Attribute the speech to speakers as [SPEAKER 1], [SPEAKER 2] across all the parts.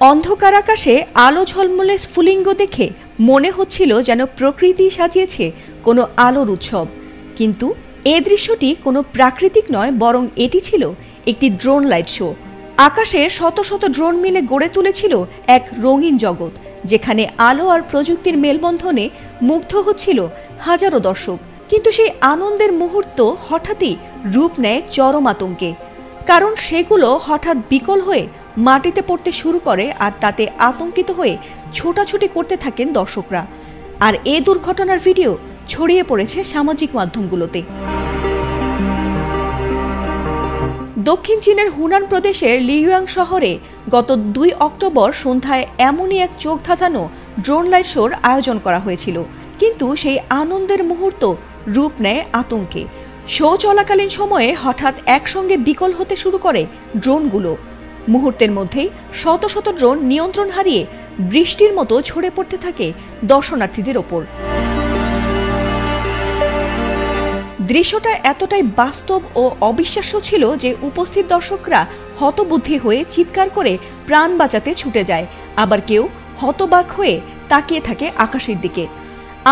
[SPEAKER 1] অন্ধকার আকাশে আলো ঝলমলে স্ফুলিঙ্গ দেখে মনে হচ্ছিল যেন প্রকৃতি সাজিয়েছে কোনো আলোর উৎসব। কিন্তু এই দৃশ্যটি কোনো প্রাকৃতিক নয়, বরং এটি ছিল একটি ড্রোন লাইট শো। আকাশে শত শত ড্রোন মিলে গড়ে তুলেছিল এক রঙিন জগৎ, যেখানে আলো আর প্রযুক্তির মেলবন্ধনে মুগ্ধ হচ্ছিল হাজারো দর্শক। কিন্তু সেই আনন্দের মুহূর্ত হঠাৎই রূপ নেয় চরম আতঙ্কে, কারণ সেগুলো হঠাৎ বিকল হয়ে মাটিতে পড়তে শুরু করে, আর তাতে আতঙ্কিত হয়ে ছোটাছুটি করতে থাকেন দর্শকরা। আর এই দুর্ঘটনার ভিডিও ছড়িয়ে পড়েছে সামাজিক মাধ্যমগুলোতে। দক্ষিণ চীনের হুনান প্রদেশের লিউয়াং শহরে গত 2 অক্টোবর সন্ধ্যায় এমনই এক চোখ ধাঁধানো ড্রোন লাইট শোর আয়োজন করা হয়েছিল। কিন্তু সেই আনন্দের মুহূর্ত রূপ নেয় আতঙ্কে। শো চলাকালীন সময়ে হঠাৎ একসঙ্গে বিকল হতে শুরু করে ড্রোনগুলো। মুহূর্তের মধ্যেই শত শত ড্রোন নিয়ন্ত্রণ হারিয়ে বৃষ্টির মতো ঝরে পড়তে থাকে দর্শনার্থীদের ওপর। দৃশ্যটা এতটাই বাস্তব ও অবিশ্বাস্য ছিল যে উপস্থিত দর্শকরা হতবুদ্ধি হয়ে চিৎকার করে প্রাণ বাঁচাতে ছুটে যায়। আবার কেউ হতবাক হয়ে তাকিয়ে থাকে আকাশের দিকে,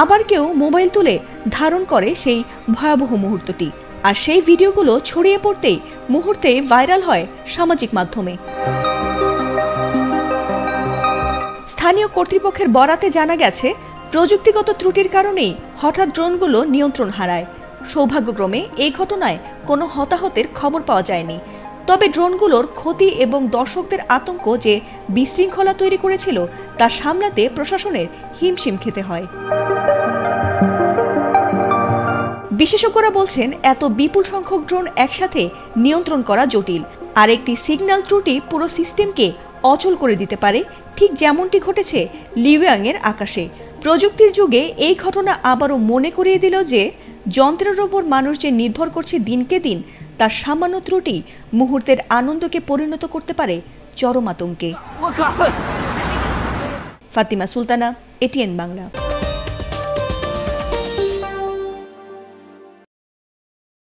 [SPEAKER 1] আবার কেউ মোবাইল তুলে ধারণ করে সেই ভয়াবহ মুহূর্তটি। আর সেই ভিডিওগুলো ছড়িয়ে পড়তেই মুহূর্তে ভাইরাল হয় সামাজিক মাধ্যমে। স্থানীয় কর্তৃপক্ষের বরাতে জানা গেছে, প্রযুক্তিগত ত্রুটির কারণেই হঠাৎ ড্রোনগুলো নিয়ন্ত্রণ হারায়। সৌভাগ্যক্রমে এই ঘটনায় কোনো হতাহতের খবর পাওয়া যায়নি। তবে ড্রোনগুলোর ক্ষতি এবং দর্শকদের আতঙ্ক যে বিশৃঙ্খলা তৈরি করেছিল তা সামলাতে প্রশাসনের হিমশিম খেতে হয়। বিশেষজ্ঞরা বলছেন, এত বিপুল সংখ্যক ড্রোন একসাথে নিয়ন্ত্রণ করা জটিল, আর একটি সিগন্যাল ত্রুটি পুরো সিস্টেমকে অচল করে দিতে পারে, ঠিক যেমনটি ঘটেছে লিউয়াংয়ের আকাশে। প্রযুক্তির যুগে এই ঘটনা আবারও মনে করিয়ে দিল যে যন্ত্রের ওপর মানুষ যে নির্ভর করছে দিনকে দিন, তার সামান্য ত্রুটি মুহূর্তের আনন্দকে পরিণত করতে পারে চরম আতঙ্কে। ফাতিমা সুলতানা, এটিএন বাংলা।